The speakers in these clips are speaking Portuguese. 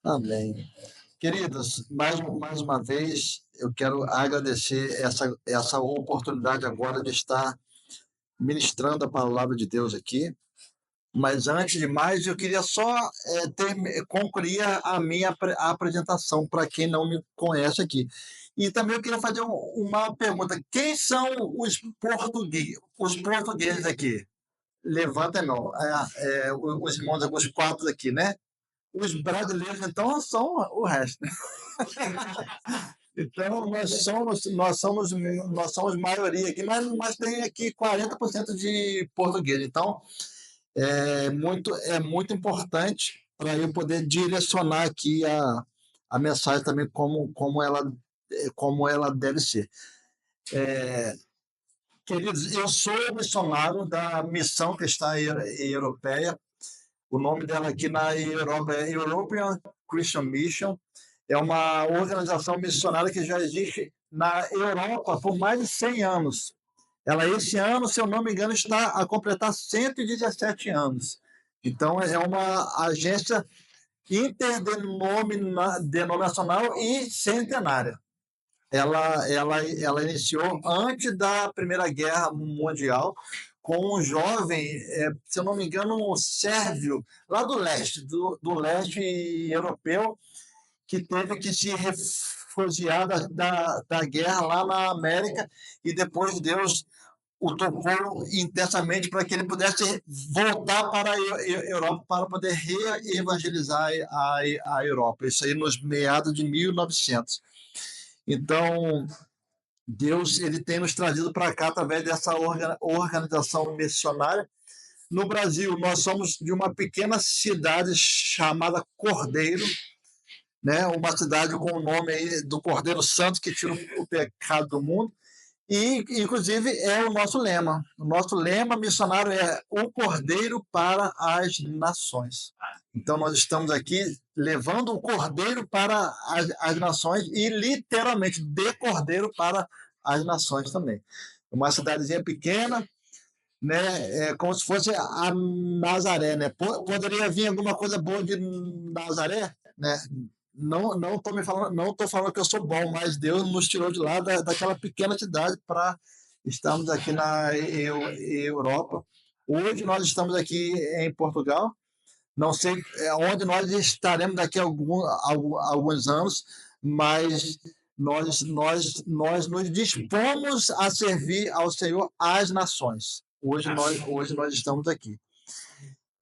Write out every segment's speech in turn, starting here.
Amém. Queridos, mais uma vez, eu quero agradecer essa oportunidade agora de estar ministrando a palavra de Deus aqui. Mas antes de mais, eu queria só concluir a minha apresentação para quem não me conhece aqui. E também eu queria fazer uma pergunta: quem são os portugueses aqui? Levanta a mão. Os irmãos, os quatro aqui, né? Os brasileiros, então, são o resto. Então, nós somos maioria aqui, mas tem aqui 40% de português. Então, é muito importante para eu poder direcionar aqui a mensagem também como ela deve ser. Queridos, eu sou missionário da Missão Cristã Europeia. O nome dela aqui na Europa é European Christian Mission. É uma organização missionária que já existe na Europa por mais de 100 anos. Ela, esse ano, se eu não me engano, está a completar 117 anos. Então, é uma agência interdenominacional e centenária. Ela iniciou antes da Primeira Guerra Mundial com um jovem, se eu não me engano, um sérvio, lá do leste, do leste europeu, que teve que se refugiar da guerra lá na América, e depois Deus o tocou intensamente para que ele pudesse voltar para a Europa para poder reevangelizar a Europa. Isso aí nos meados de 1900. Então, Deus ele tem nos trazido para cá através dessa organização missionária. No Brasil, nós somos de uma pequena cidade chamada Cordeiro, né? Uma cidade com o nome aí do Cordeiro Santo que tira o pecado do mundo. E, inclusive, é o nosso lema. O nosso lema missionário é o Cordeiro para as Nações. Então, nós estamos aqui levando o Cordeiro para as Nações e, literalmente, de Cordeiro para as Nações também. Uma cidadezinha pequena, né? É como se fosse a Nazaré, né? Poderia vir alguma coisa boa de Nazaré, né? Não estou falando, não tô falando que eu sou bom, mas Deus nos tirou de lá daquela pequena cidade para estarmos aqui na Europa. Hoje nós estamos aqui em Portugal. Não sei onde nós estaremos daqui a alguns anos, mas nós nos dispomos a servir ao Senhor às nações. Hoje nós estamos aqui.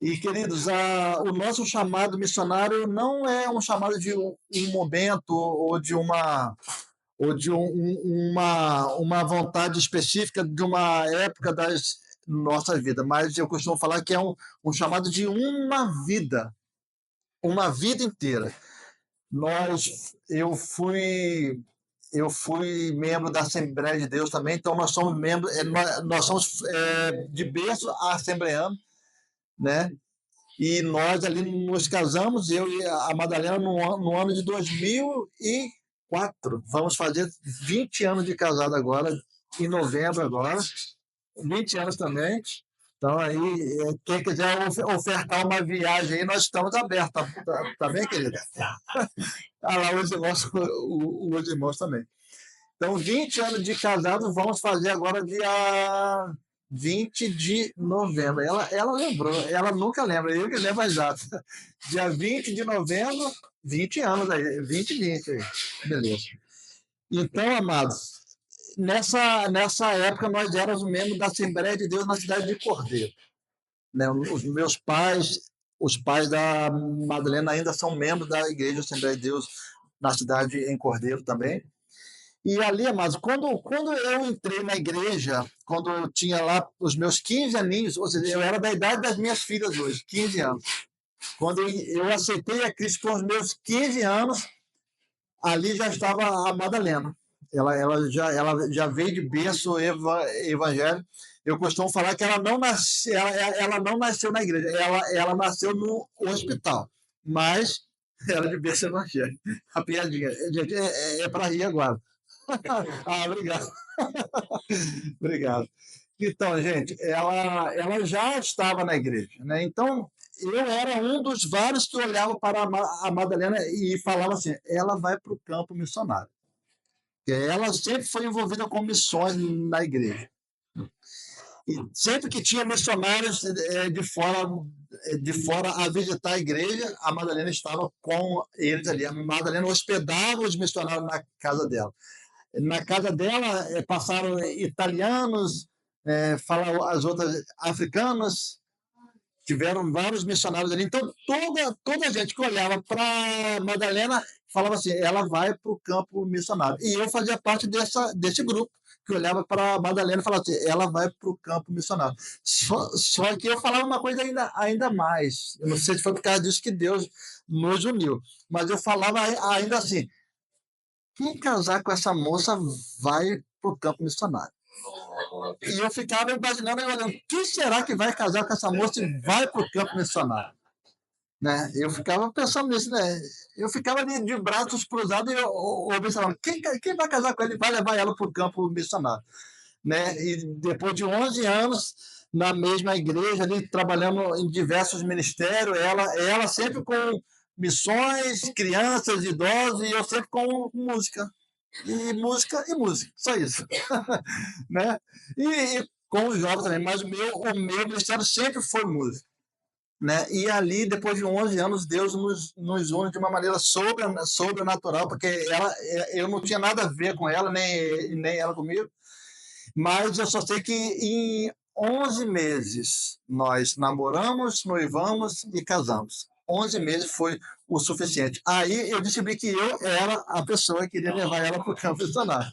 E, queridos, o nosso chamado missionário não é um chamado de um momento ou de uma vontade específica de uma época das nossas vidas, mas eu costumo falar que é um chamado de uma vida inteira. Eu fui membro da Assembleia de Deus também, então nós somos membros, nós somos de berço assembleano, né? E nós ali nos casamos, eu e a Madalena, no ano de 2004. Vamos fazer 20 anos de casado agora, em novembro agora. 20 anos também. Então, aí, quem quiser ofertar uma viagem aí, nós estamos abertos. Tá bem, querida? Ah, lá os irmãos também. Então, 20 anos de casado, vamos fazer agora dia 20 de novembro. Ela lembrou, ela nunca lembra, eu que lembro exato. Dia 20 de novembro, 20 anos aí, 20 aí. Beleza. Então, amados, nessa época nós éramos membros da Assembleia de Deus na cidade de Cordeiro. Né? Os pais da Madalena ainda são membros da Igreja Assembleia de Deus na cidade em Cordeiro também. E ali, amados, quando eu entrei na igreja, quando eu tinha lá os meus 15 aninhos, ou seja, eu era da idade das minhas filhas hoje, 15 anos. Quando eu aceitei a Cristo com os meus 15 anos, ali já estava a Madalena. Ela já veio de berço evangélico. Eu costumo falar que ela não nasceu na igreja, ela nasceu no hospital, mas era de berço evangélico. A piadinha, gente, é para rir agora. Ah, obrigado. Obrigado. Então, gente, ela já estava na igreja, né? Então, eu era um dos vários que olhava para a Madalena e falava assim: ela vai para o campo missionário. Ela sempre foi envolvida com missões na igreja. E sempre que tinha missionários de fora a visitar a igreja, a Madalena estava com eles ali. A Madalena hospedava os missionários na casa dela. Na casa dela passaram italianos, falam as outras africanas, tiveram vários missionários ali. Então, toda a gente que olhava para Madalena falava assim: ela vai para o campo missionário. E eu fazia parte desse grupo que olhava para Madalena e falava assim: ela vai para o campo missionário. Só que eu falava uma coisa ainda mais. Eu não sei se foi por causa disso que Deus nos uniu, mas eu falava ainda assim: quem casar com essa moça vai para o campo missionário. E eu ficava imaginando, olhando, quem será que vai casar com essa moça e vai para o campo missionário? Né? Eu ficava pensando nisso, né? Eu ficava ali de braços cruzados e eu observava, quem vai casar com ele vai levar ela para o campo missionário? Né? E depois de 11 anos, na mesma igreja, ali, trabalhando em diversos ministérios, ela sempre com missões, crianças, idosos, e eu sempre com música. E música, só isso. Né? E com os jovens também, mas o meu ministério sempre foi música. Né? E ali, depois de 11 anos, Deus nos une de uma maneira sobrenatural, porque eu não tinha nada a ver com ela, nem ela comigo, mas eu só sei que em 11 meses nós namoramos, noivamos e casamos. 11 meses foi o suficiente. Aí eu descobri que eu era a pessoa que iria levar ela para o campo missionário.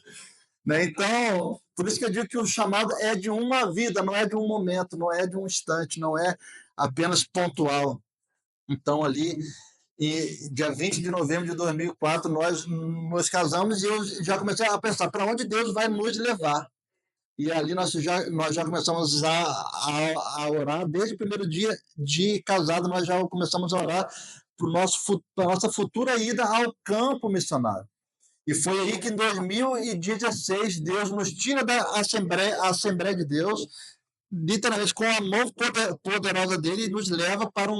Né? Então, por isso que eu digo que o chamado é de uma vida, não é de um momento, não é de um instante, não é apenas pontual. Então, ali, dia 20 de novembro de 2004, nós nos casamos e eu já comecei a pensar para onde Deus vai nos levar. E ali nós já começamos a orar, desde o primeiro dia de casado, nós já começamos a orar para a nossa futura ida ao campo missionário. E foi aí que em 2016 Deus nos tira da Assembleia de Deus, literalmente com a mão poderosa dele, e nos leva para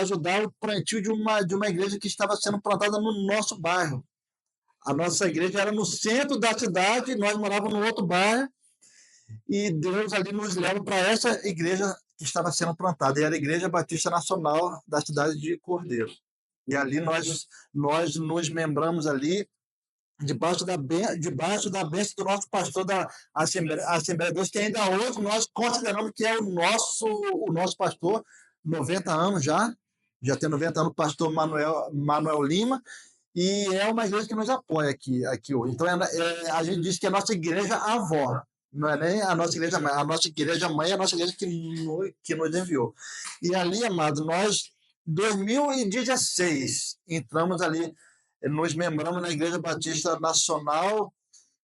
ajudar o plantio de uma igreja que estava sendo plantada no nosso bairro. A nossa igreja era no centro da cidade, nós morávamos no outro bairro, e Deus ali nos leva para essa igreja que estava sendo plantada, e era a Igreja Batista Nacional da cidade de Cordeiro. E ali nós nos membramos ali, debaixo da bênção do nosso pastor da Assembleia de Deus, que ainda hoje nós consideramos que é o nosso pastor, 90 anos já tem 90 anos, o pastor Manuel Lima, e é uma igreja que nos apoia aqui hoje. Então, a gente diz que é a nossa igreja avó, não é nem a nossa igreja mãe. A nossa igreja mãe é a nossa igreja que nos enviou. E ali, amado, nós, 2016, entramos ali, nos membramos na Igreja Batista Nacional,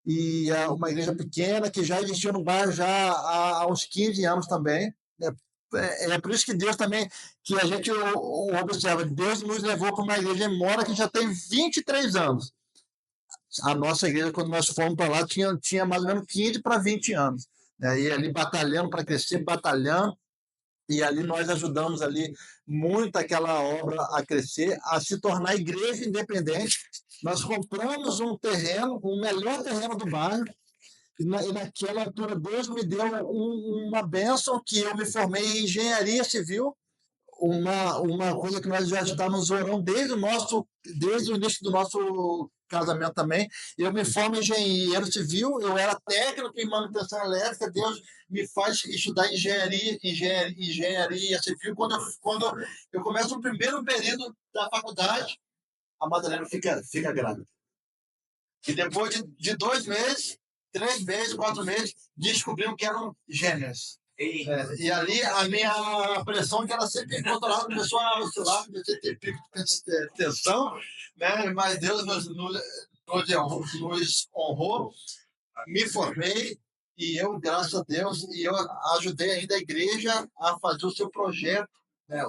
e uma igreja pequena que já existia no bairro já há uns 15 anos também. É por isso que Deus também, que a gente observa, Deus nos levou para uma igreja em Mora que já tem 23 anos. A nossa igreja, quando nós fomos para lá, tinha mais ou menos 15 para 20 anos. E ali batalhando para crescer, batalhando, e ali nós ajudamos ali muito aquela obra a crescer, a se tornar igreja independente. Nós compramos um terreno, o melhor terreno do bairro, e naquela altura Deus me deu uma bênção que eu me formei em engenharia civil, uma coisa que nós já estávamos orando desde o início do nosso casamento também. Eu me formo em engenheiro civil, eu era técnico em manutenção elétrica, Deus me faz estudar engenharia civil. Quando eu começo o primeiro período da faculdade, a Madalena fica grávida. E depois de 2 meses, 3 meses, 4 meses, descobrimos que eram gêmeas. E ali a minha pressão, que era sempre controlada, começou a oscilar, comecei a ter pico de tensão, né? Mas Deus nos honrou, me formei, e eu, graças a Deus, eu ajudei ainda a igreja a fazer o seu projeto.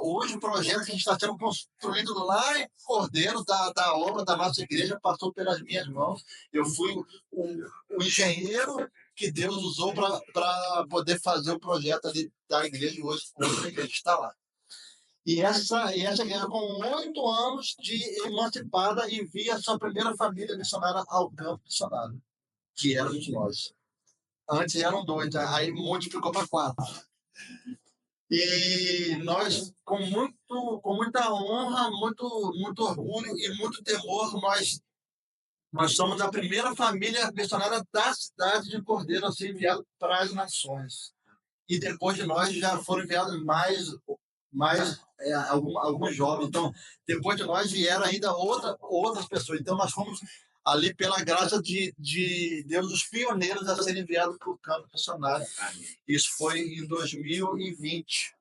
Hoje o projeto que está sendo construído lá em Cordeiro, da obra da nossa igreja, passou pelas minhas mãos. Eu fui o engenheiro que Deus usou para poder fazer o projeto ali da igreja hoje a igreja está lá. E essa igreja, com 8 anos de emancipada, envia sua primeira família missionária ao campo missionário, que éramos nós. Antes eram 2, aí multiplicou para 4. E nós, com muita honra, muito orgulho e muito temor, nós somos a primeira família missionária da cidade de Cordeiro a ser enviada para as nações. E depois de nós já foram enviados alguns jovens. Então, depois de nós vieram ainda outras pessoas. Então, nós fomos ali, pela graça de Deus, os pioneiros a serem enviados para o campo missionário. Isso foi em 2020.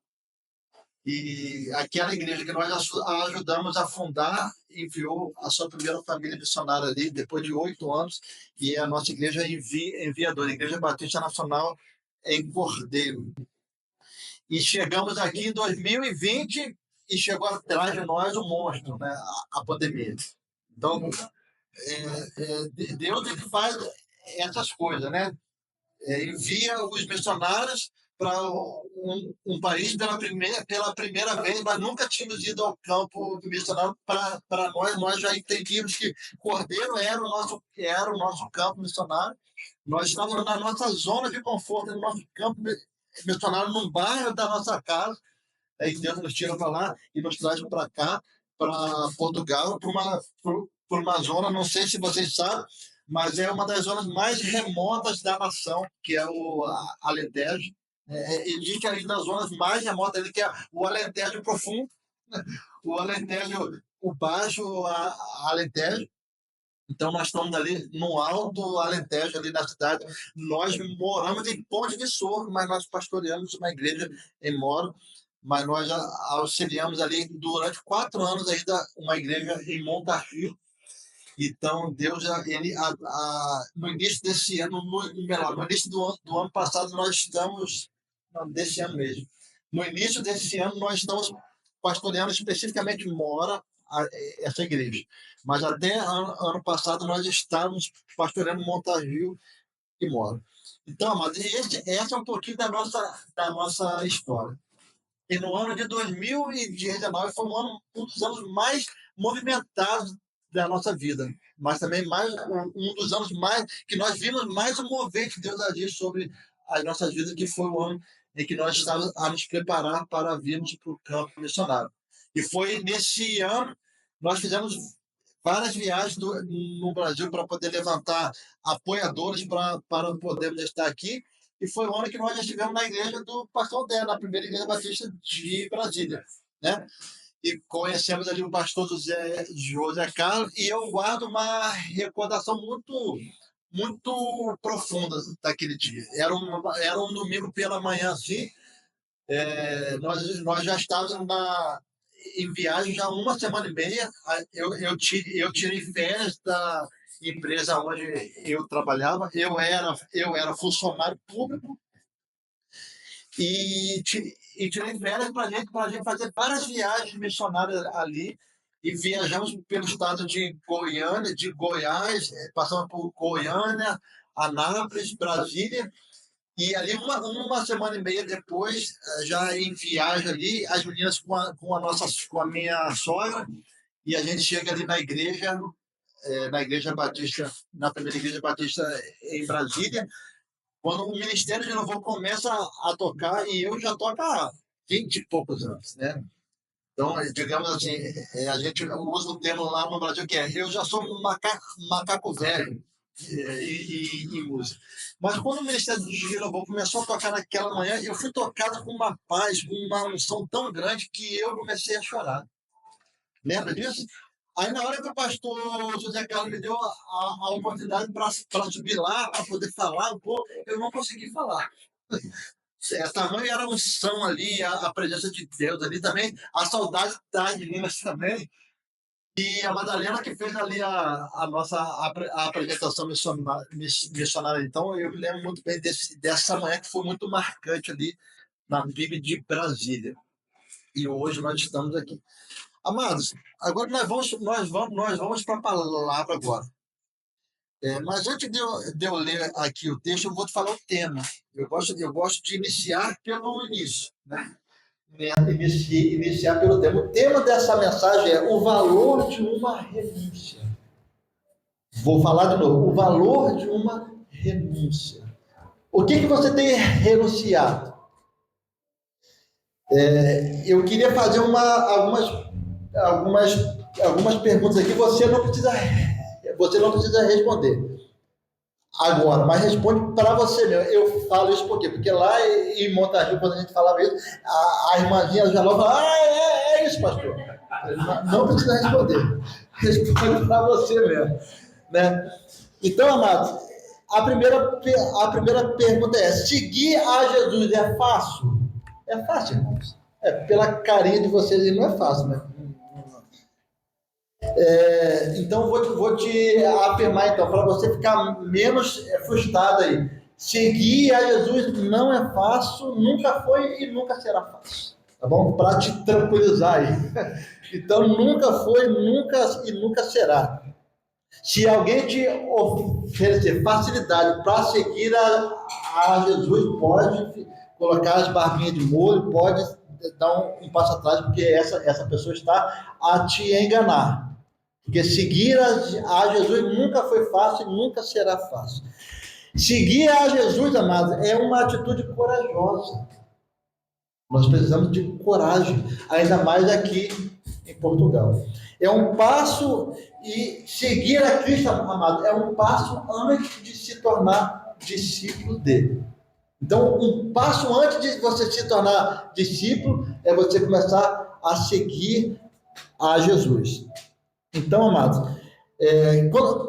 E aquela igreja que nós ajudamos a fundar enviou a sua primeira família missionária ali, depois de 8 anos, e a nossa igreja enviadora, a Igreja Batista Nacional em Cordeiro. E chegamos aqui em 2020 e chegou atrás de nós o monstro, né? A pandemia. Então, Deus é que faz essas coisas, né? Envia os missionários para um país pela primeira vez, mas nunca tínhamos ido ao campo missionário. Para nós já entendíamos que Cordeiro era o nosso campo missionário. Nós estávamos na nossa zona de conforto, no nosso campo missionário, num bairro da nossa casa. Aí Deus nos tira para lá e nos traz para cá, para Portugal, para uma zona, não sei se vocês sabem, mas é uma das zonas mais remotas da nação, que é o Alentejo. Existe ali nas zonas mais remotas, que é o Alentejo profundo, o Alentejo, o baixo Alentejo. Então, nós estamos ali no alto Alentejo, ali na cidade. Nós moramos em Ponte de Sorro, mas nós pastoreamos uma igreja em Moro, mas nós já auxiliamos ali durante 4 anos ainda uma igreja em Montargis. Então, Deus, no início desse ano, no início do ano passado, nós estamos, não, desse ano mesmo, no início desse ano, nós estamos pastoreando especificamente Mora, essa igreja. Mas até ano passado, nós estávamos pastoreando Montargis e Mora. Então, amado, esse é um pouquinho da nossa história. E no ano de 2019 foi um dos anos mais movimentados da nossa vida, mas também um dos anos mais que nós vimos mais o mover de Deus agir sobre as nossas vidas, que foi o ano em que nós estávamos a nos preparar para virmos para o campo missionário. E foi nesse ano nós fizemos várias viagens no Brasil para poder levantar apoiadores para podermos estar aqui. E foi o ano que nós estivemos na igreja do pastor Dé, na primeira igreja batista de Brasília, né? E conhecemos ali o pastor José Carlos, e eu guardo uma recordação muito profunda daquele dia. Era um domingo pela manhã, assim, nós já estávamos em viagem já 1 semana e meia. Eu tirei férias da empresa onde eu trabalhava. Eu era funcionário público e tirei férias para a gente fazer várias viagens missionárias ali. E viajamos pelo estado de Goiânia, de Goiás, passamos por Goiânia, Anápolis, Brasília. E ali, uma semana e meia depois, já em viagem ali, as meninas com a minha sogra, e a gente chega ali na igreja batista, na primeira igreja batista em Brasília, quando o Ministério de Louvor começa a tocar, e eu já toco há 20 e poucos anos, né? Então, digamos assim, a gente usa o termo lá no Brasil que eu já sou um macaco velho em música. Mas quando o Ministério de Louvor começou a tocar naquela manhã, eu fui tocado com uma paz, com uma unção tão grande que eu comecei a chorar. Lembra disso? Aí, na hora que o pastor José Carlos me deu a oportunidade para subir lá, para poder falar um pouco, eu não consegui falar. Tamanho era a unção ali, a presença de Deus ali também, a saudade das meninas também. E a Madalena que fez ali a nossa a apresentação missionária. Então, eu me lembro muito bem dessa manhã que foi muito marcante ali na Bíblia de Brasília. E hoje nós estamos aqui. Amados, agora nós vamos para a palavra agora. Mas antes de eu ler aqui o texto, eu vou te falar o tema. Eu gosto de iniciar pelo início, né? iniciar pelo tema. O tema dessa mensagem é o valor de uma renúncia. Vou falar de novo. O valor de uma renúncia. O que você tem renunciado? Eu queria fazer algumas perguntas aqui. Você não precisa responder agora, mas responde para você mesmo. Eu falo isso por quê? Porque lá em Montagu, quando a gente falava isso, a irmãzinha já logo fala, é isso, pastor. Não precisa responder. Responde para você mesmo. Né? Então, amados, a primeira pergunta é: seguir a Jesus é fácil? É fácil, irmãos. Pela carinha de vocês, não é fácil, né? Então, vou te afirmar, então, para você ficar menos frustrado aí. Seguir a Jesus não é fácil, nunca foi e nunca será fácil. Tá bom? Para te tranquilizar aí. Então, nunca foi, nunca e nunca será. Se alguém te oferecer facilidade para seguir a Jesus, pode colocar as barbinhas de molho, pode dar um passo atrás, porque essa pessoa está a te enganar. Porque seguir a Jesus nunca foi fácil e nunca será fácil. Seguir a Jesus, amados, é uma atitude corajosa. Nós precisamos de coragem, ainda mais aqui em Portugal. É um passo, e seguir a Cristo, amado, é um passo antes de se tornar discípulo dele. Então, um passo antes de você se tornar discípulo é você começar a seguir a Jesus. Então, amados,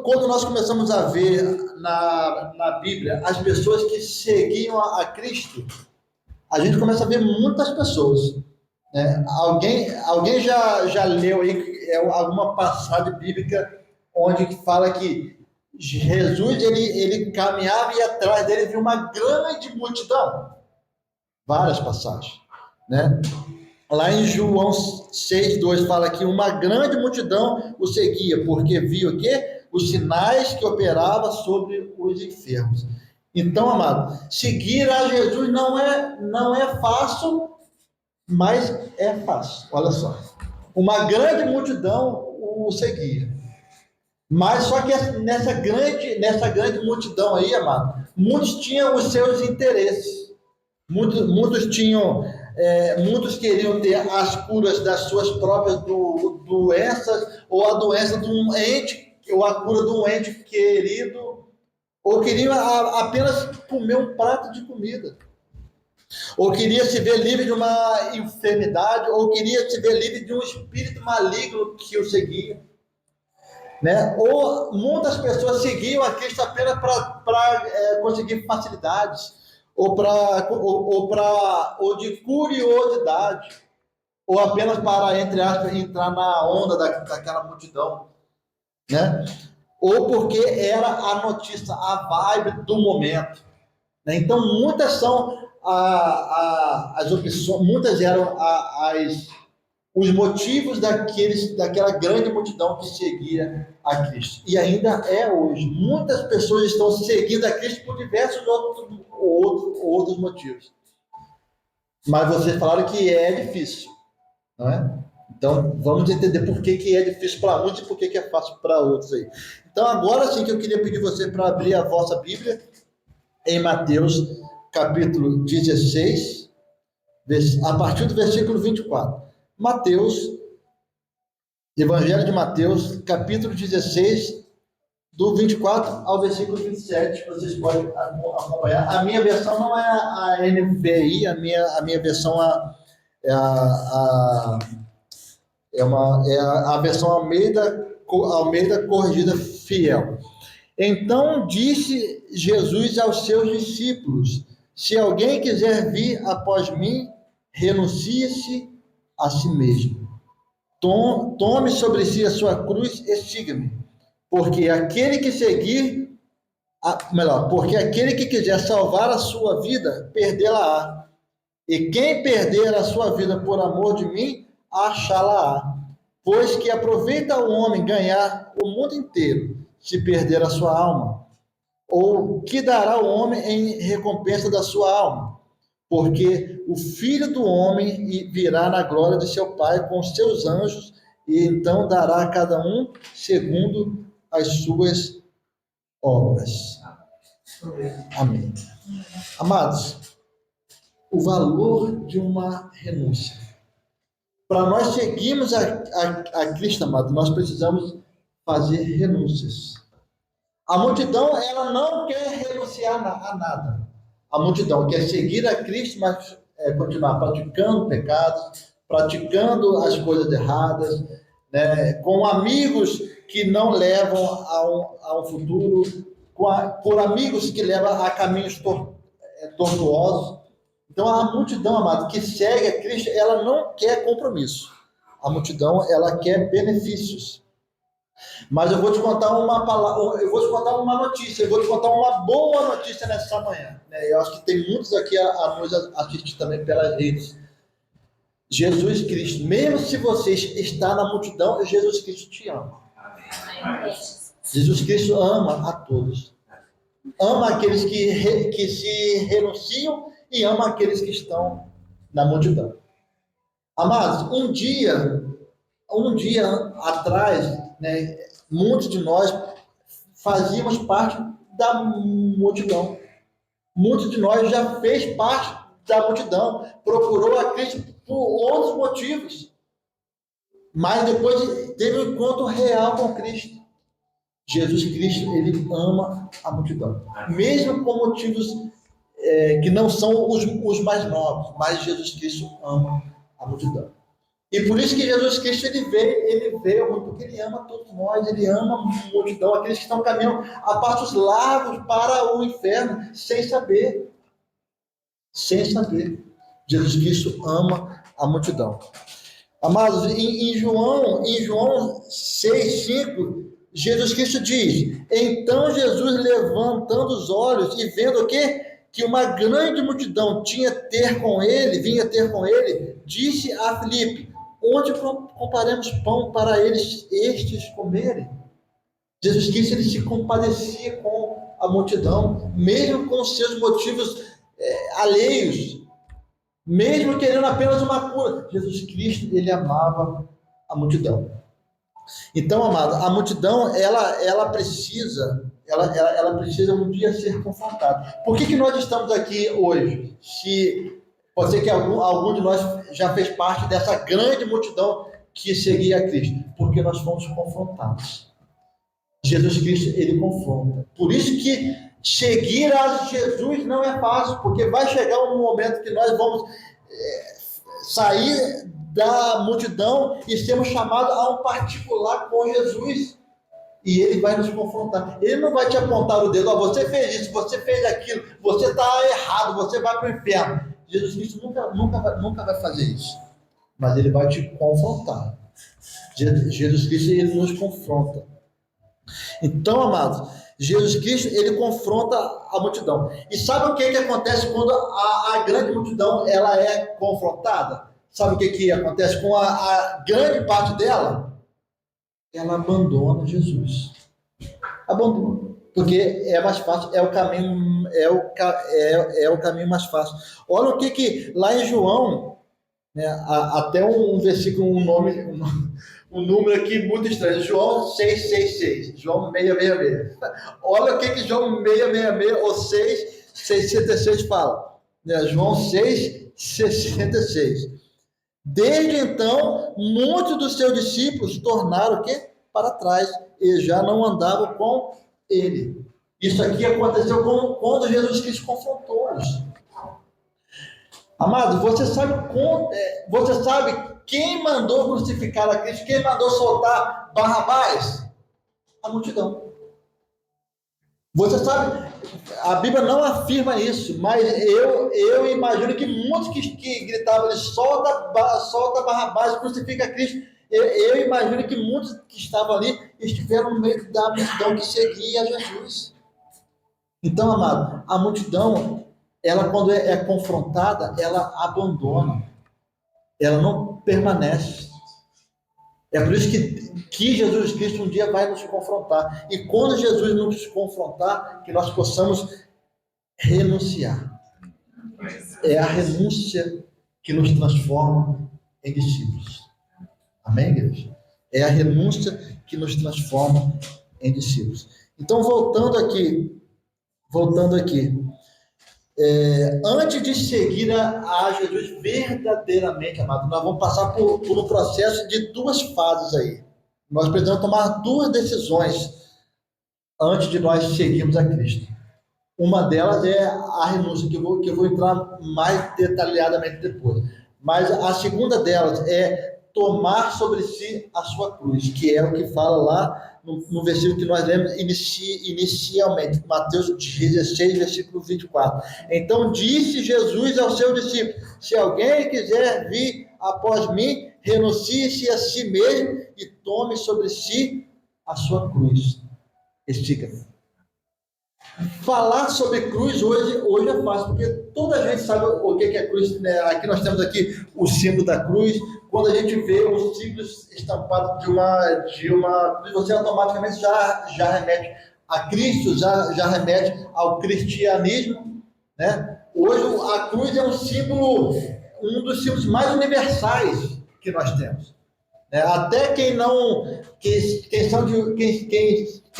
quando nós começamos a ver na Bíblia as pessoas que seguiam a Cristo, a gente começa a ver muitas pessoas. Alguém já leu aí alguma passagem bíblica onde fala que Jesus ele caminhava e atrás dele viu uma grande multidão? Várias passagens, né? Lá em João 6,2 fala que uma grande multidão o seguia, porque viu o quê? Os sinais que operava sobre os enfermos. Então, amado, seguir a Jesus não é fácil, mas é fácil. Olha só. Uma grande multidão o seguia. Mas só que nessa grande multidão aí, amado, muitos tinham os seus interesses. Muitos queriam ter as curas das suas próprias doenças, ou a doença de um ente, ou a cura de um ente querido, ou queriam apenas comer um prato de comida, ou queria se ver livre de uma enfermidade, ou queria se ver livre de um espírito maligno que o seguia. Né? Ou muitas pessoas seguiam a Cristo apenas para conseguir facilidades, ou de curiosidade, ou apenas para, entre aspas, entrar na onda daquela multidão, né? Ou porque era a notícia, a vibe do momento, né? Então, muitas são as opções, muitas eram os motivos daquela grande multidão que seguia a Cristo. E ainda é hoje. Muitas pessoas estão seguindo a Cristo por diversos outros motivos. Mas vocês falaram que é difícil, não é? Então, vamos entender por que é difícil para uns e por que é fácil para outros aí. Então, agora sim que eu queria pedir você para abrir a vossa Bíblia em Mateus, capítulo 16, a partir do versículo 24. Evangelho de Mateus, capítulo 16, do 24 ao versículo 27, vocês podem acompanhar. A minha versão não é a NVI, a minha versão é a versão Almeida Corrigida Fiel. Então disse Jesus aos seus discípulos: se alguém quiser vir após mim, renuncie-se a si mesmo. Tome sobre si a sua cruz e siga-me. Porque aquele que quiser salvar a sua vida, perdê-la-á. E quem perder a sua vida por amor de mim, achá-la-á. Pois que aproveita o homem ganhar o mundo inteiro, se perder a sua alma? Ou que dará o homem em recompensa da sua alma? porque o Filho do Homem virá na glória de seu Pai com os seus anjos, e então dará a cada um segundo as suas obras. Amém. Amados, o valor de uma renúncia. Para nós seguirmos a Cristo, amado, nós precisamos fazer renúncias. A multidão, ela não quer renunciar a nada. A multidão quer seguir a Cristo, mas continuar praticando pecados, praticando as coisas erradas, né, com amigos que não levam a um futuro, por amigos que levam a caminhos tortuosos. Então, a multidão, amado, que segue a Cristo, ela não quer compromisso. A multidão, ela quer benefícios. Mas eu vou te contar uma palavra, eu vou te contar uma notícia, eu vou te contar uma boa notícia nessa manhã, né? Eu acho que tem muitos aqui a nos assistir também pelas redes. Jesus Cristo, mesmo se você está na multidão, Jesus Cristo te ama. Jesus Cristo ama a todos. Ama aqueles que se renunciam e ama aqueles que estão na multidão. Amados, um dia atrás, né, muitos de nós fazíamos parte da multidão. Muitos de nós já fez parte da multidão, procurou a Cristo por outros motivos, mas depois teve um encontro real com Cristo. Jesus Cristo, ele ama a multidão, mesmo com motivos que não são os mais nobres, mas Jesus Cristo ama a multidão. E por isso que Jesus Cristo ele veio porque ele ama todos nós, ele ama a multidão, aqueles que estão caminhando a passos largos para o inferno, sem saber. Jesus Cristo ama a multidão. Amados, em João 6,5, Jesus Cristo diz: então Jesus, levantando os olhos e vendo o quê? Que uma grande multidão vinha ter com ele, disse a Filipe: onde comparemos pão para estes comerem? Jesus Cristo ele se compadecia com a multidão, mesmo com seus motivos alheios, mesmo querendo apenas uma cura. Jesus Cristo ele amava a multidão. Então, amado, a multidão ela precisa um dia ser confrontada. Por que nós estamos aqui hoje? Pode ser que algum de nós já fez parte dessa grande multidão que seguia a Cristo, porque nós fomos confrontados. Jesus Cristo, ele confronta. Por isso que seguir a Jesus não é fácil, porque vai chegar um momento que nós vamos sair da multidão e sermos chamados a um particular com Jesus. E ele vai nos confrontar. Ele não vai te apontar o dedo: você fez isso, você fez aquilo, você está errado, você vai para o inferno. Jesus Cristo nunca vai fazer isso. Mas ele vai te confrontar. Jesus Cristo, ele nos confronta. Então, amados, Jesus Cristo, ele confronta a multidão. E sabe o que acontece quando a grande multidão ela é confrontada? Sabe o que acontece com a grande parte dela? Ela abandona Jesus. Abandona. Porque é mais fácil, é o caminho mais fácil. Olha o que lá em João, né, até um versículo, um número aqui muito estranho, João 666, João 666. Olha o que João 666 ou 666 fala, né? João 666. Desde então, muitos dos seus discípulos tornaram o quê? Para trás, e já não andavam com ele. Isso aqui aconteceu quando Jesus Cristo confrontou-os. Amado, você sabe quem mandou crucificar a Cristo? Quem mandou soltar Barrabás? A multidão. Você sabe, a Bíblia não afirma isso, mas eu imagino que muitos que gritavam: solta Barrabás, crucifica Cristo. Eu imagino que muitos que estavam ali estiveram no meio da multidão que seguia Jesus. Então, amado, a multidão, ela quando é confrontada, ela abandona. Ela não permanece. É por isso que Jesus Cristo um dia vai nos confrontar. E quando Jesus nos confrontar, que nós possamos renunciar. é a renúncia que nos transforma em discípulos. Amém, igreja? É a renúncia que nos transforma em discípulos. Então, voltando aqui, antes de seguir a Jesus verdadeiramente, amado, nós vamos passar por um processo de duas fases aí. Nós precisamos tomar duas decisões antes de nós seguirmos a Cristo. Uma delas é a renúncia, que eu vou entrar mais detalhadamente depois. Mas a segunda delas é tomar sobre si a sua cruz, que é o que fala lá no versículo que nós lemos inicialmente, Mateus 16, versículo 24. Então disse Jesus aos seus discípulos: se alguém quiser vir após mim, renuncie-se a si mesmo e tome sobre si a sua cruz. Estica. Falar sobre cruz hoje é fácil, porque toda a gente sabe o que é cruz, né? Aqui nós temos aqui o símbolo da cruz. Quando a gente vê os símbolos estampados de uma cruz, você automaticamente já remete a Cristo, já remete ao cristianismo, né? Hoje a cruz é um símbolo, um dos símbolos mais universais que nós temos. Até quem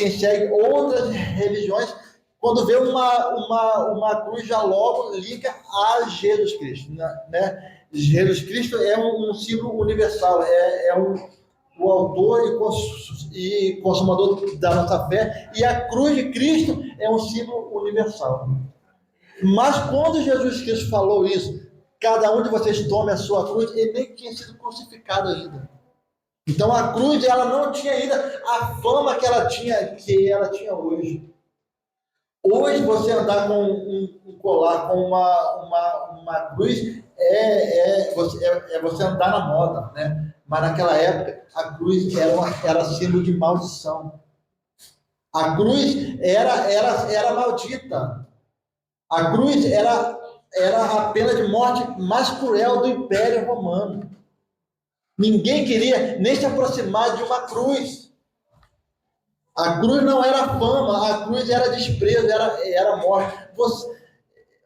segue outras religiões, quando vê uma cruz, já logo liga a Jesus Cristo, né? Jesus Cristo é um símbolo universal, o autor e consumador da nossa fé, e a cruz de Cristo é um símbolo universal. Mas quando Jesus Cristo falou isso, cada um de vocês tome a sua cruz, ele nem tinha sido crucificado ainda. Então a cruz, ela não tinha ainda a fama que ela tinha hoje. Hoje você andar com um colar, com uma cruz, você andar na moda, né? Mas naquela época a cruz era símbolo de maldição. A cruz era maldita. A cruz era a pena de morte mais cruel do Império Romano. Ninguém queria nem se aproximar de uma cruz. A cruz não era fama, a cruz era desprezo, era morte.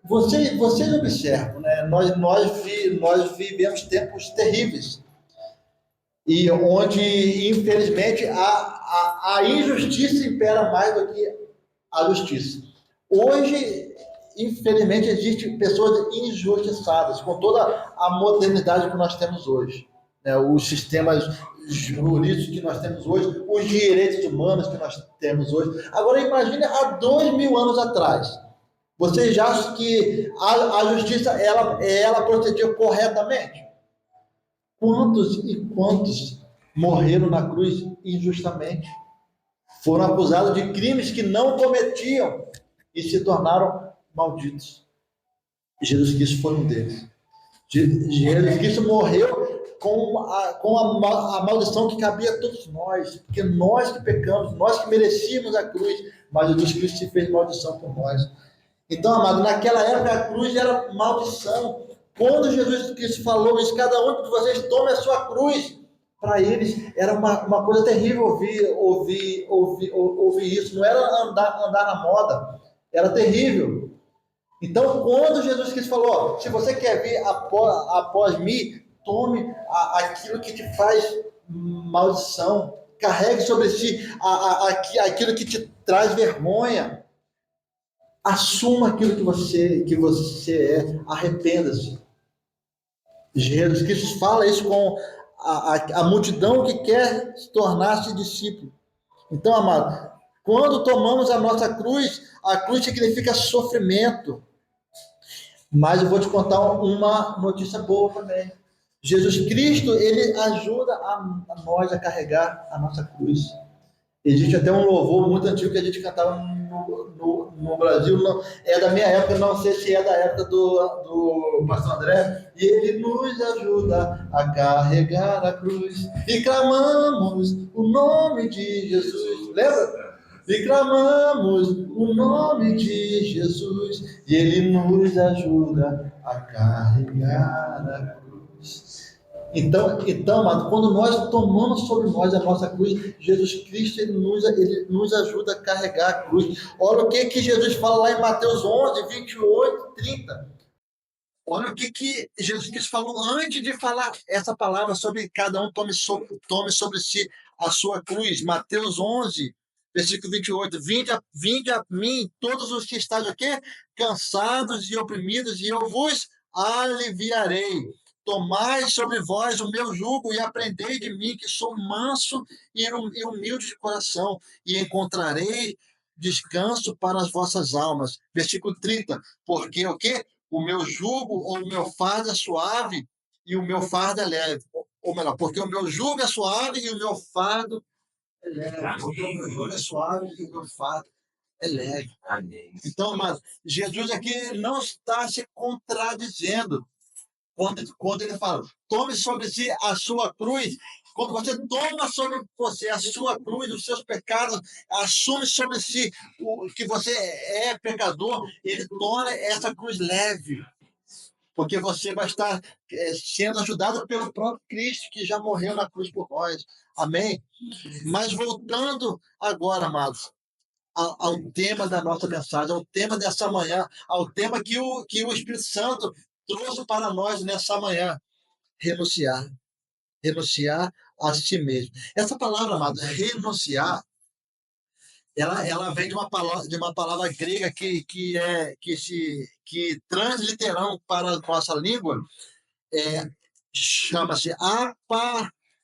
Vocês observam, né? Nós vivemos tempos terríveis, e onde, infelizmente, a injustiça impera mais do que a justiça. Hoje, infelizmente, existem pessoas injustiçadas, com toda a modernidade que nós temos hoje, né? Os sistemas jurídicos que nós temos hoje, os direitos humanos que nós temos hoje. Agora imagine há 2000 anos atrás. Vocês acham que a justiça ela procedia corretamente? Quantos e quantos morreram na cruz injustamente? Foram acusados de crimes que não cometiam e se tornaram malditos. Jesus Cristo foi um deles. Jesus Cristo morreu com a maldição que cabia a todos nós, porque nós que pecamos, nós que merecíamos a cruz, mas Jesus Cristo se fez maldição por nós. Então, amado, naquela época a cruz era maldição. Quando Jesus Cristo falou isso, cada um de vocês tome a sua cruz, para eles era uma coisa terrível ouvir isso. Não era andar na moda, era terrível. Então, quando Jesus Cristo falou, se você quer vir após mim, tome aquilo que te faz maldição, carregue sobre si aquilo que te traz vergonha, assuma aquilo que você é, arrependa-se. Jesus Cristo fala isso com a multidão que quer tornar-se discípulo. Então, amado, quando tomamos a nossa cruz, a cruz significa sofrimento. Mas eu vou te contar uma notícia boa também. Jesus Cristo, ele ajuda a nós a carregar a nossa cruz. Existe até um louvor muito antigo que a gente cantava no Brasil, não, é da minha época, não sei se é da época do pastor André, e ele nos ajuda a carregar a cruz, e clamamos o nome de Jesus, lembra? E clamamos o nome de Jesus, e ele nos ajuda a carregar a cruz. Então, amado, quando nós tomamos sobre nós a nossa cruz, Jesus Cristo ele nos ajuda a carregar a cruz. Olha o que Jesus fala lá em Mateus 11, 28, 30. Olha o que Jesus Cristo falou antes de falar essa palavra sobre cada um tome sobre si a sua cruz. Mateus 11, versículo 28. Vinde a mim, todos os que estáis o quê? Cansados e oprimidos, e eu vos aliviarei. Tomai sobre vós o meu jugo e aprendei de mim, que sou manso e humilde de coração, e encontrarei descanso para as vossas almas. Versículo 30. Porque o quê? O meu jugo ou o meu fardo é suave e o meu fardo é leve. Ou melhor, porque o meu jugo é suave e o meu fardo é leve. Porque o meu jugo é suave e o meu fardo é leve. Então, mas Jesus aqui não está se contradizendo quando ele fala, tome sobre si a sua cruz. Quando você toma sobre você a sua cruz, os seus pecados, assume sobre si o que você é pecador, ele torna essa cruz leve. Porque você vai estar sendo ajudado pelo próprio Cristo, que já morreu na cruz por nós. Amém? Mas voltando agora, amados, ao tema da nossa mensagem, ao tema dessa manhã, ao tema que o Espírito Santo trouxe para nós nessa manhã. Renunciar. Renunciar a si mesmo. Essa palavra, amados, renunciar, ela vem de uma palavra grega que transliterando para a nossa língua, chama-se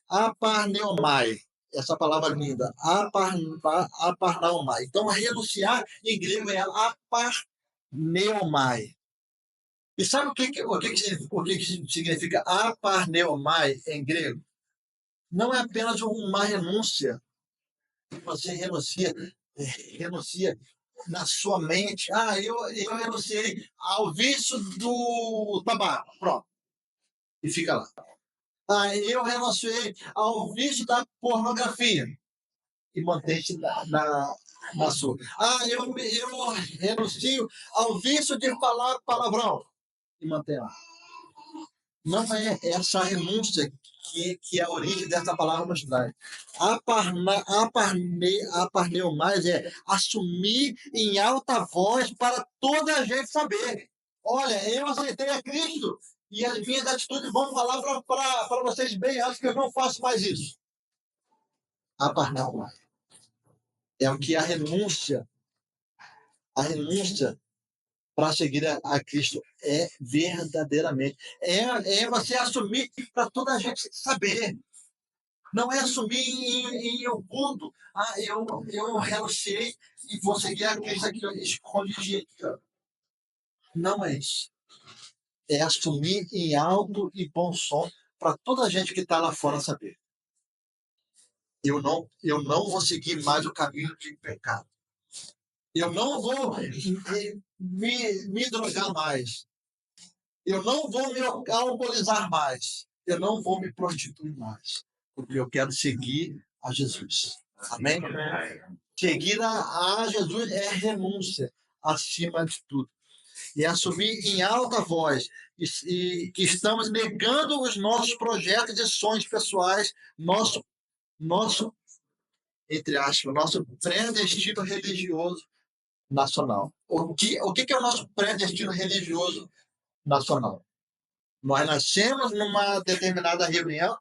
aparneomai. Essa palavra linda, aparneomai. Então, renunciar em grego é aparneomai. E sabe o que significa aparneomai em grego? Não é apenas uma renúncia. Você renuncia na sua mente. Eu renunciei ao vício do tabaco. Pronto. E fica lá. Eu renunciei ao vício da pornografia e mantém-se na sua. Eu renuncio ao vício de falar palavrão e mantém lá. Não é essa renúncia que é a origem dessa palavra nos traz. Aparneomais é assumir em alta voz para toda a gente saber. Olha, eu aceitei a Cristo e as minhas atitudes vão falar para vocês bem alto que eu não faço mais isso. Aparneomai é o que a renúncia para seguir a Cristo é verdadeiramente. É você assumir para toda a gente saber. Não é assumir em oculto. Eu renunciei e vou seguir a Cristo aqui escondido. Não é isso. É assumir em alto e bom som para toda a gente que está lá fora saber. Eu não vou seguir mais o caminho de pecado. Eu não vou me drogar mais. Eu não vou me alcoolizar mais. Eu não vou me prostituir mais. Porque eu quero seguir a Jesus. Amém? Seguir a Jesus é renúncia acima de tudo. E assumir em alta voz que estamos negando os nossos projetos e sonhos pessoais, nosso entre aspas, nosso pré-destino religioso nacional. O que é o nosso pré-destino religioso nacional? Nós nascemos numa determinada reunião,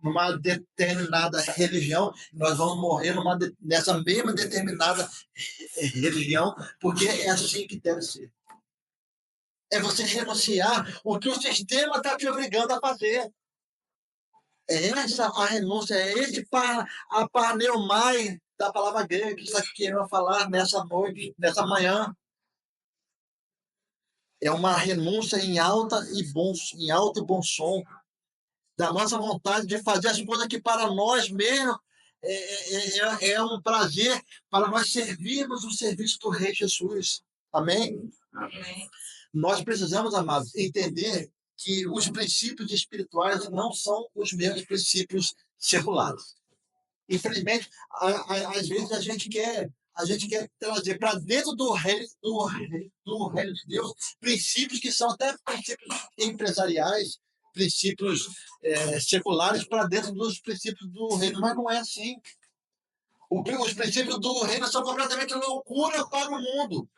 numa determinada religião, nós vamos morrer nessa mesma determinada religião, porque é assim que deve ser. É você renunciar o que o sistema está te obrigando a fazer. É essa a renúncia, é esse aparneomai da palavra grega que está querendo falar nessa noite, nessa manhã. É uma renúncia em alto e bom som da nossa vontade de fazer as coisas que para nós mesmos é um prazer para nós servirmos o serviço do Rei Jesus. Amém? Amém. Nós precisamos, amados, entender que os princípios espirituais não são os mesmos princípios seculares. Infelizmente, às vezes a gente quer trazer para dentro do reino de Deus princípios que são até princípios empresariais, princípios seculares para dentro dos princípios do reino, mas não é assim. Os princípios do reino são completamente loucura para o mundo.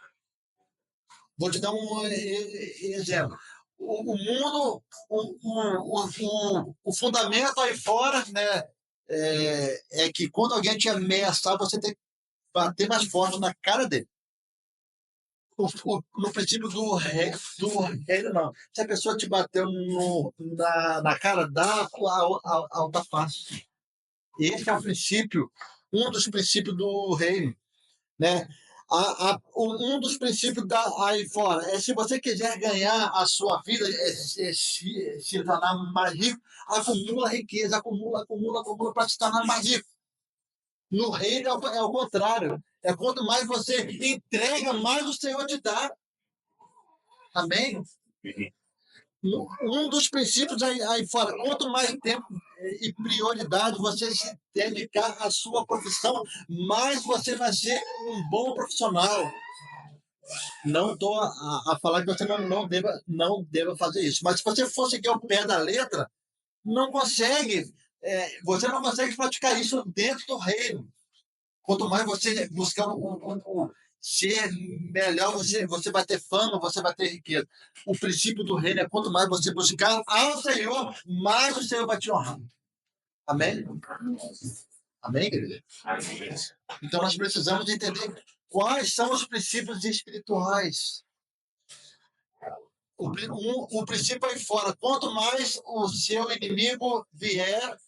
Vou te dar um exemplo. o mundo, o fundamento aí fora, né, é que quando alguém te ameaçar, você tem que bater mais forte na cara dele. No princípio do reino, não. Se a pessoa te bateu na cara, dá a alta face. Esse é o princípio, um dos princípios do reino, né? Um dos princípios aí fora é, se você quiser ganhar a sua vida, se tornar mais rico, acumula riqueza, acumula para se tornar mais rico. No reino é o contrário. É quanto mais você entrega, mais o Senhor te dá. Amém? Um dos princípios aí fora, quanto mais tempo e prioridade você se dedicar à sua profissão, mais você vai ser um bom profissional. Não estou a falar que você não deva fazer isso, mas se você for seguir ao pé da letra, não consegue, você não consegue praticar isso dentro do reino. Quanto mais você buscar ser melhor, você vai ter fama, você vai ter riqueza. O princípio do reino é quanto mais você buscar ao Senhor, mais o Senhor vai te honrar. Amém? Amém, igreja? Então nós precisamos entender quais são os princípios espirituais. O princípio aí fora, quanto mais o seu inimigo vier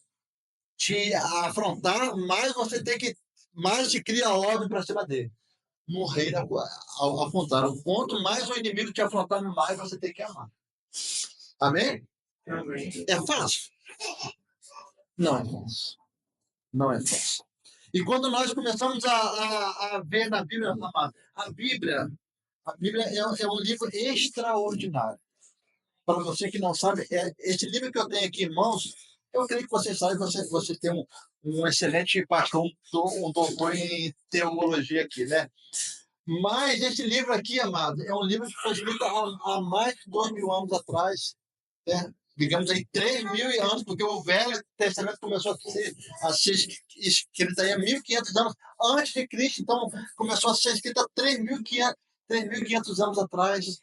te afrontar, mais te cria ódio para cima dele. No reino, ao contrário, quanto mais o inimigo te afrontar, mais você tem que amar. Amém? É fácil? Não é fácil. Não é fácil. E quando nós começamos a ver na Bíblia, a Bíblia é um livro extraordinário. Para você que não sabe, esse livro que eu tenho aqui em mãos, eu creio que você sabe, você tem um excelente pastor, um doutor em teologia aqui, né? Mas esse livro aqui, amado, é um livro que foi escrito há mais de 2.000 anos atrás, né? Digamos aí 3.000 anos, porque o Velho Testamento começou a ser escrito aí há 1.500 anos antes de Cristo, então começou a ser escrito há 3.500 anos atrás.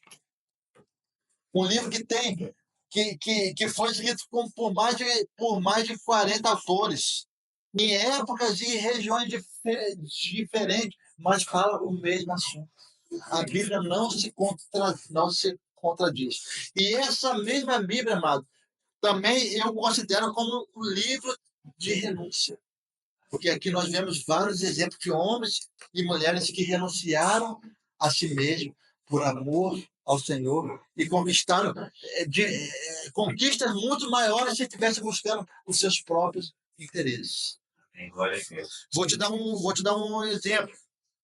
Um livro que foi escrito por mais de 40 autores, em épocas e regiões diferentes, mas fala o mesmo assunto. A Bíblia não se contradiz. E essa mesma Bíblia, amado, também eu considero como um livro de renúncia. Porque aqui nós vemos vários exemplos de homens e mulheres que renunciaram a si mesmos por amor ao Senhor e conquistaram conquistas muito maiores se estivessem buscando os seus próprios interesses. Vou te dar um exemplo.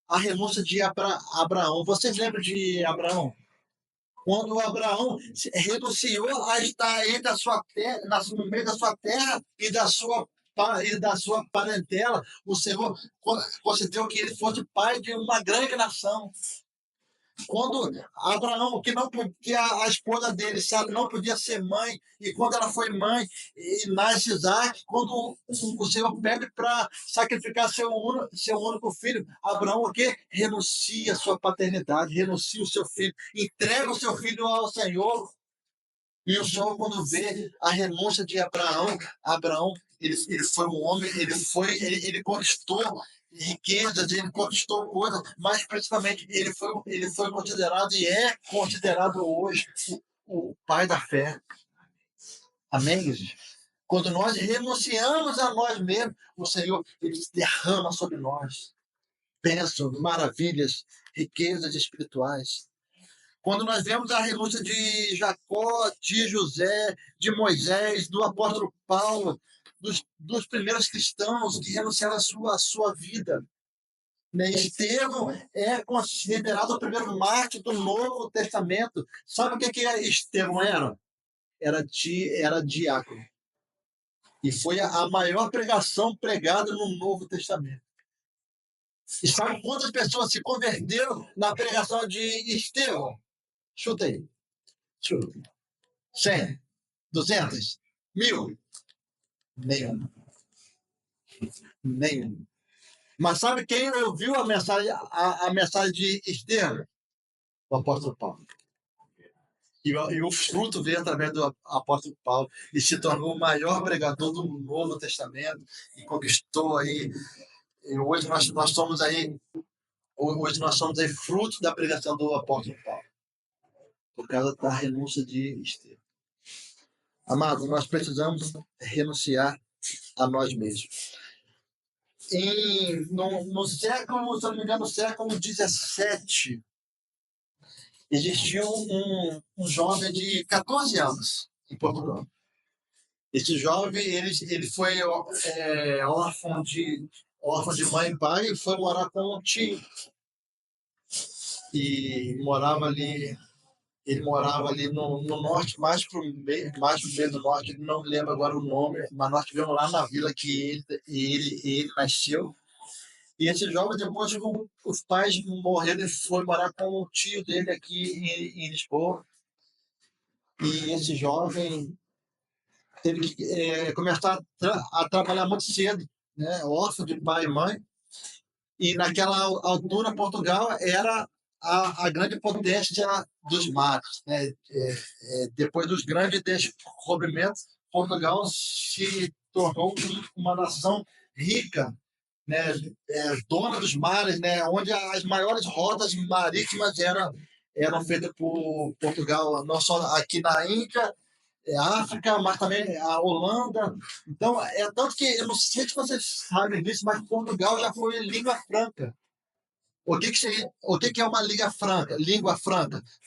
A renúncia de Abraão. Vocês lembram de Abraão? Quando Abraão renunciou a estar entre a sua terra, no meio da sua terra e da sua parentela, o Senhor concedeu que ele fosse pai de uma grande nação. Quando Abraão, que a esposa dele, Sara, não podia ser mãe, e quando ela foi mãe, e nasce Isaac, quando o Senhor pede para sacrificar seu único filho, Abraão o quê? Renuncia a sua paternidade, renuncia o seu filho, entrega o seu filho ao Senhor. E o Senhor, quando vê a renúncia de Abraão, ele foi um homem, ele conquistou riquezas, ele conquistou coisas, mas principalmente ele foi considerado e é considerado hoje o pai da fé. Amém, Jesus? Quando nós renunciamos a nós mesmos, o Senhor ele derrama sobre nós bênçãos, maravilhas, riquezas espirituais. Quando nós vemos a renúncia de Jacó, de José, de Moisés, do apóstolo Paulo, dos primeiros cristãos que renunciaram a sua vida. Né? Estevão é considerado o primeiro mártir do Novo Testamento. Sabe o que Estevão era? Era diácono. E foi a maior pregação pregada no Novo Testamento. E sabe quantas pessoas se converteram na pregação de Estevão? Chuta aí. 100, 200, 1.000? Nenhum. Mas sabe quem ouviu a mensagem de Estevão? O apóstolo Paulo. E o fruto veio através do apóstolo Paulo e se tornou o maior pregador do Novo Testamento e conquistou aí. E hoje nós somos aí, fruto da pregação do apóstolo Paulo, por causa da renúncia de Estevão. Amados, nós precisamos renunciar a nós mesmos. No século, se não me engano, no século XVII, existiu um jovem de 14 anos em Portugal. Esse jovem, ele foi órfão de mãe e pai e foi morar com um tio. E ele morava ali no norte, mais pro meio do norte, não lembro agora o nome, mas nós estivemos lá na vila que ele nasceu. E esse jovem, depois que os pais morreram, ele foi morar com o tio dele aqui em Lisboa. E esse jovem teve que começar a trabalhar muito cedo, né? Órfão de pai e mãe. E naquela altura, Portugal era a grande potência dos mares, né? Depois dos grandes descobrimentos, Portugal se tornou uma nação rica, né? Dona dos mares, né? Onde as maiores rotas marítimas eram feitas por Portugal, não só aqui na Índia, África, mas também a Holanda. Então, tanto que, eu não sei se vocês sabem disso, mas Portugal já foi língua franca. O que é uma língua franca?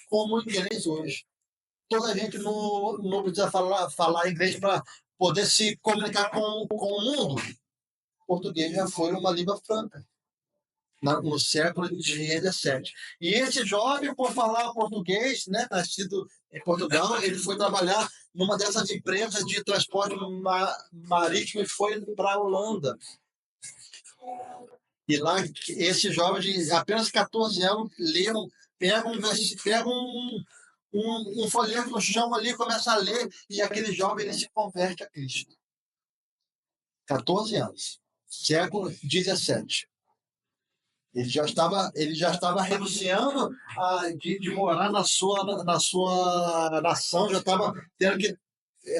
Como o inglês hoje. Toda a gente não precisa falar inglês para poder se comunicar com o mundo. O português já foi uma língua franca no século XVII. E esse jovem, por falar português, né, nascido em Portugal, ele foi trabalhar numa dessas empresas de transporte marítimo e foi para a Holanda. E lá, esse jovem de apenas 14 anos, pega um folheto no chão ali, começa a ler, e aquele jovem ele se converte a Cristo. 14 anos, século XVII. Ele já estava renunciando de morar na sua nação, já estava tendo que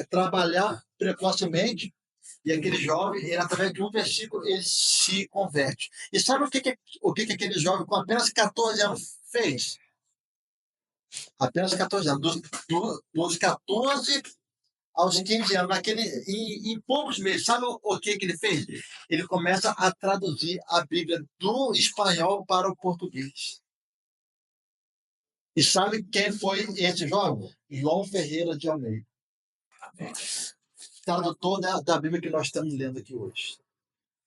trabalhar precocemente. E aquele jovem, ele, através de um versículo, ele se converte. E sabe o que aquele jovem, com apenas 14 anos, fez? Apenas 14 anos. Dos 14 aos 15 anos, em poucos meses, sabe o que ele fez? Ele começa a traduzir a Bíblia do espanhol para o português. E sabe quem foi esse jovem? João Ferreira de Almeida. Tradutor da Bíblia que nós estamos lendo aqui hoje.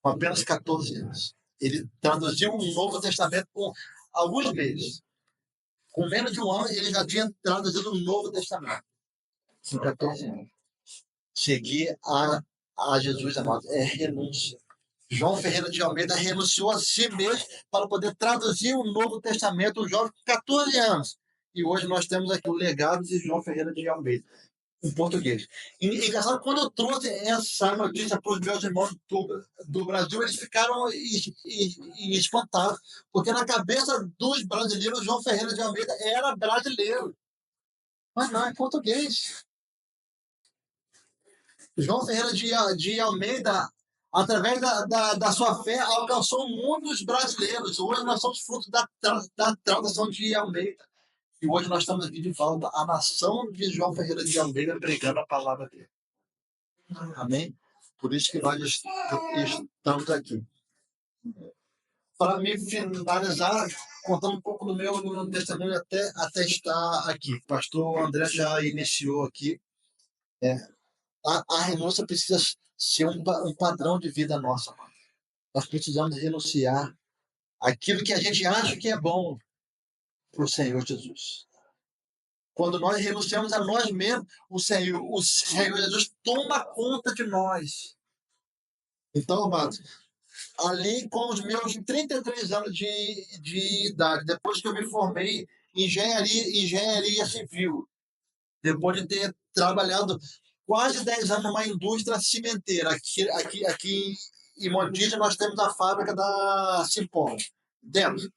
Com apenas 14 anos. Ele traduziu um Novo Testamento com alguns meses. Com menos de um ano, ele já tinha traduzido o Novo Testamento. Com 14 anos. Seguir a Jesus, amado, é renúncia. João Ferreira de Almeida renunciou a si mesmo para poder traduzir o Novo Testamento, um jovem com 14 anos. E hoje nós temos aqui o legado de João Ferreira de Almeida, em português. E engraçado, quando eu trouxe essa notícia para os meus irmãos do Brasil, eles ficaram espantados, porque na cabeça dos brasileiros, João Ferreira de Almeida era brasileiro. Mas não, é português. João Ferreira de Almeida, através da sua fé, alcançou muitos brasileiros. Hoje nós somos fruto da tradução de Almeida. E hoje nós estamos aqui de volta, a nação de João Ferreira de Almeida, pregando a palavra dele. Amém? Por isso que nós estamos aqui. Para me finalizar, contando um pouco do meu testemunho até estar aqui. O pastor André já iniciou aqui. A renúncia precisa ser um padrão de vida nossa. Nós precisamos renunciar aquilo que a gente acha que é bom para o Senhor Jesus. Quando nós renunciamos a nós mesmos, o Senhor Jesus toma conta de nós. Então, amados, ali com os meus 33 anos de idade, depois que eu me formei em engenharia civil, depois de ter trabalhado quase 10 anos numa indústria cimenteira. Aqui em Montijo nós temos a fábrica da Simpol dentro.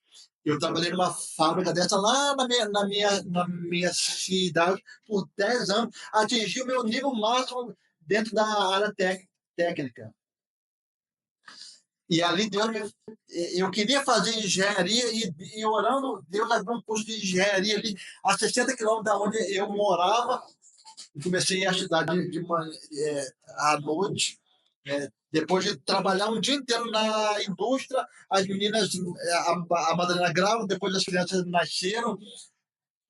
Eu trabalhei numa fábrica dessa lá na minha cidade por 10 anos, atingi o meu nível máximo dentro da área técnica. E ali eu queria fazer engenharia e orando, Deus abriu um curso de engenharia ali a 60 quilômetros da onde eu morava. Comecei a estudar à noite, depois de trabalhar um dia inteiro na indústria, as meninas, a madalena grávida, depois as crianças nasceram,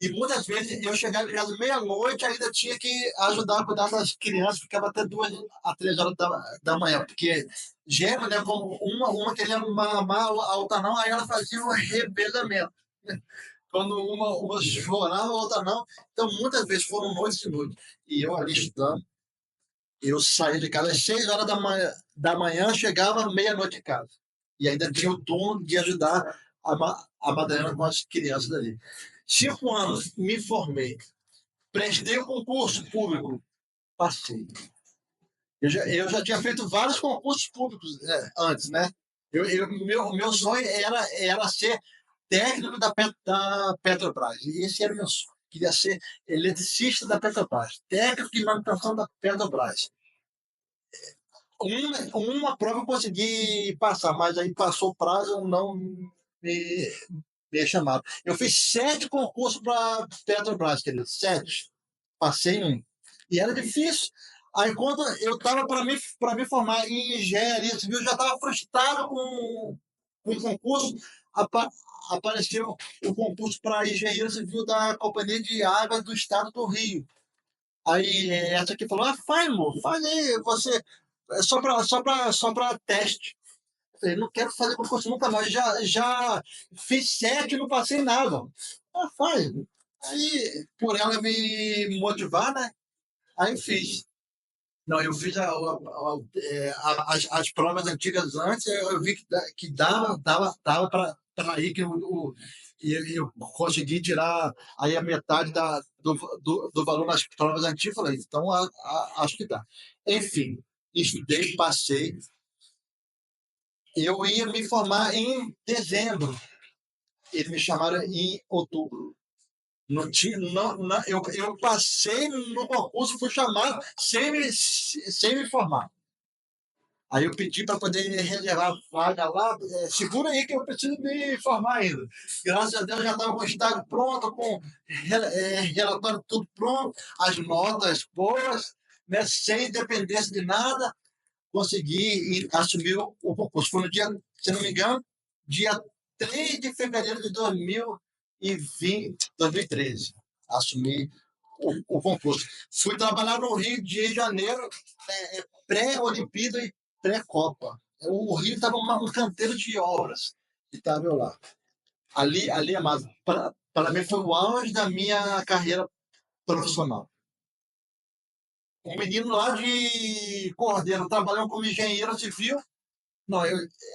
e muitas vezes eu chegava em casa meia-noite, ainda tinha que ajudar a cuidar das crianças, ficava até 2 a 3 horas da manhã, porque gêmeo, né, como uma queria mamar, a outra não, aí ela fazia um revezamento. Quando uma chorava, a outra não. Então, muitas vezes foram noites e noites. E eu ali estudando, eu saía de casa às 6 horas da manhã, chegava meia-noite em casa. E ainda tinha o turno de ajudar a Madalena com as crianças ali. 5 anos, me formei. Prestei o concurso público, passei. Eu já tinha feito vários concursos públicos antes, né? Meu sonho era ser técnico da Petrobras. E esse era o meu sonho. Queria ser eletricista da Petrobras, técnico de manutenção da Petrobras. Uma prova eu consegui passar, mas aí passou o prazo, não me chamaram. Eu fiz 7 concursos para Petrobras, querido, 7. Passei um. E era difícil. Aí, quando eu estava para me formar em engenharia civil, já estava frustrado com o concurso. Apareceu o concurso para engenheiro civil da Companhia de Águas do Estado do Rio. Aí, essa aqui falou: faz, amor, faz aí, você, só para teste. Eu falei: não quero fazer concurso nunca mais, já fiz 7 e não passei nada. Faz. Aí, por ela me motivar, né? Aí eu fiz. Não, eu fiz as provas antigas antes, eu vi que dava para ir, que eu consegui tirar aí a metade do valor das provas antigas, falei, então acho que dá. Enfim, estudei, passei. Eu ia me formar em dezembro, eles me chamaram em outubro. Não tinha, não, eu passei no concurso, fui chamado sem me formar. Aí eu pedi para poder reservar a vaga lá, segura aí que eu preciso me formar ainda. Graças a Deus já estava com o estágio pronto, com relatório tudo pronto, as notas boas, né, sem dependência de nada, consegui assumir o concurso. Foi no dia, se não me engano, dia 3 de fevereiro de 2013. Assumi o concurso. Fui trabalhar no Rio de Janeiro, pré-Olimpíada e pré-Copa. O Rio estava um canteiro de obras. E estava eu lá. Ali, amado, para mim foi o auge da minha carreira profissional. Um menino lá de Cordeiro, trabalhando como engenheiro civil. Não,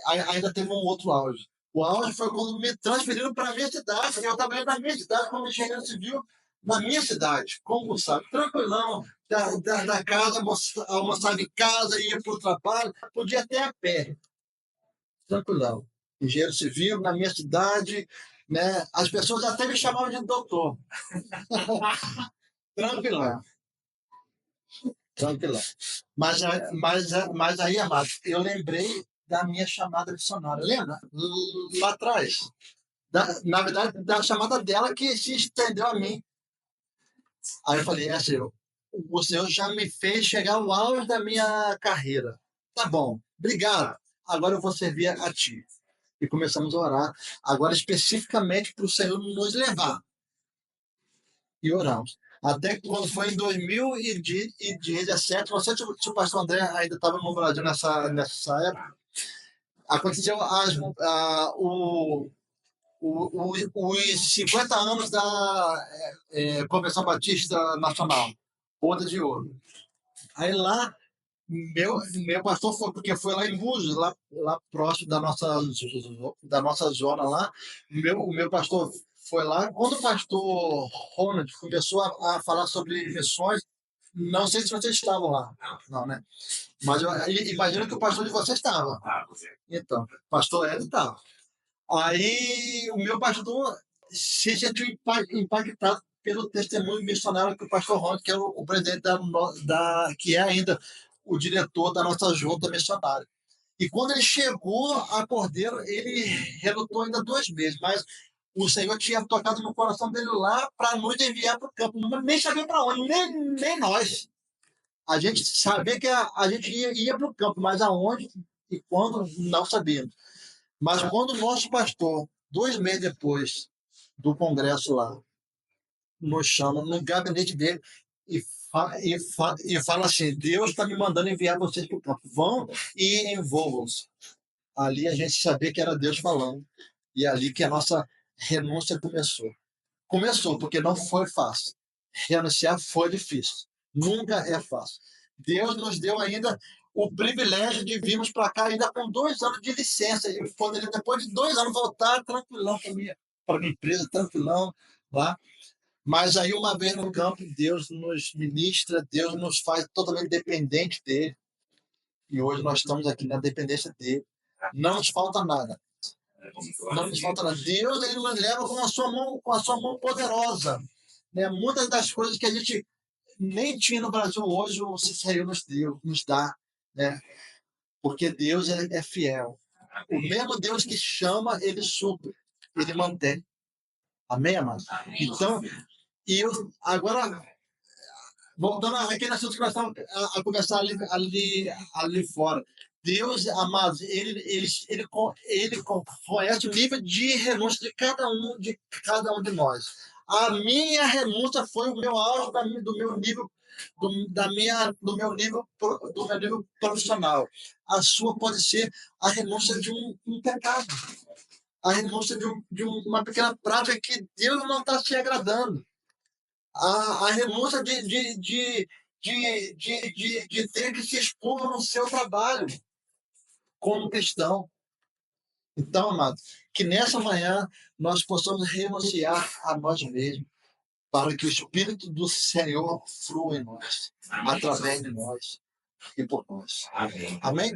ainda teve um outro auge. O auge foi quando me transferiram para a minha cidade. Eu trabalhei na minha cidade como engenheiro civil, na minha cidade, como sabe, tranquilão, da casa, almoçava em casa, ia para o trabalho, podia até a pé, tranquilão. Engenheiro civil, na minha cidade, né? As pessoas até me chamavam de doutor. Tranquilão, tranquilão. Mas aí, amado, eu lembrei da minha chamada missionária. Lembra? Lá atrás. Na verdade, da chamada dela que se estendeu a mim. Aí eu falei: Senhor, o Senhor já me fez chegar ao auge da minha carreira. Tá bom, obrigado. Agora eu vou servir a Ti. E começamos a orar, agora especificamente para o Senhor nos levar. E oramos. Até que quando foi em 2017, não sei se o pastor André ainda estava no Brasil nessa época, aconteceu os 50 anos da Convenção Batista Nacional, Boda de Ouro. Aí lá, meu pastor foi, porque foi lá em Búzios, lá próximo da nossa zona lá, o meu pastor foi lá. Quando o pastor Ronald começou a falar sobre missões, não sei se vocês estavam lá, não, né? Mas eu imagino que o pastor de vocês estava. Então, pastor Ed estava. Aí o meu pastor se sentiu impactado pelo testemunho missionário que o pastor Ron, que é o presidente que é ainda o diretor da nossa junta missionária. E quando ele chegou a Cordeiro, ele relutou ainda 2 meses, mas o Senhor tinha tocado no coração dele lá para nos enviar para o campo. Nem sabia para onde, nem nós. A gente sabia que a gente ia para o campo, mas aonde e quando não sabíamos. Mas quando o nosso pastor, 2 meses depois do congresso lá, nos chama no gabinete dele e fala assim: Deus está me mandando enviar vocês para o campo. Vão e envolvam-se. Ali a gente sabia que era Deus falando. E ali que a nossa renúncia começou. Começou, porque não foi fácil. Renunciar foi difícil. Nunca é fácil. Deus nos deu ainda o privilégio de virmos para cá ainda com 2 anos de licença. E poderia, depois de 2 anos, voltar tranquilão para minha empresa, tranquilão lá. Mas aí, uma vez no campo, Deus nos ministra, Deus nos faz totalmente dependente dele. E hoje nós estamos aqui na dependência dele. Não nos falta nada. Não nos falta nada. Deus, ele nos leva com a sua mão poderosa. Né? Muitas das coisas que a gente nem tinha no Brasil hoje, o Senhor nos dá. Né? Porque Deus é fiel. O mesmo Deus que chama, ele supre, ele mantém. Amém, amado? Então, agora, voltando aquele assunto que nós estávamos a conversar ali fora. Deus, amados, ele conhece o nível de renúncia de cada um de nós. A minha renúncia foi o meu auge do meu nível do meu nível profissional. A sua pode ser a renúncia de um pecado, a renúncia de uma pequena prática que Deus não está se agradando, a renúncia de ter que se expor no seu trabalho como cristão. Então, amado, que nessa manhã nós possamos renunciar a nós mesmos, para que o Espírito do Senhor flua em nós, através de nós e por nós. Amém?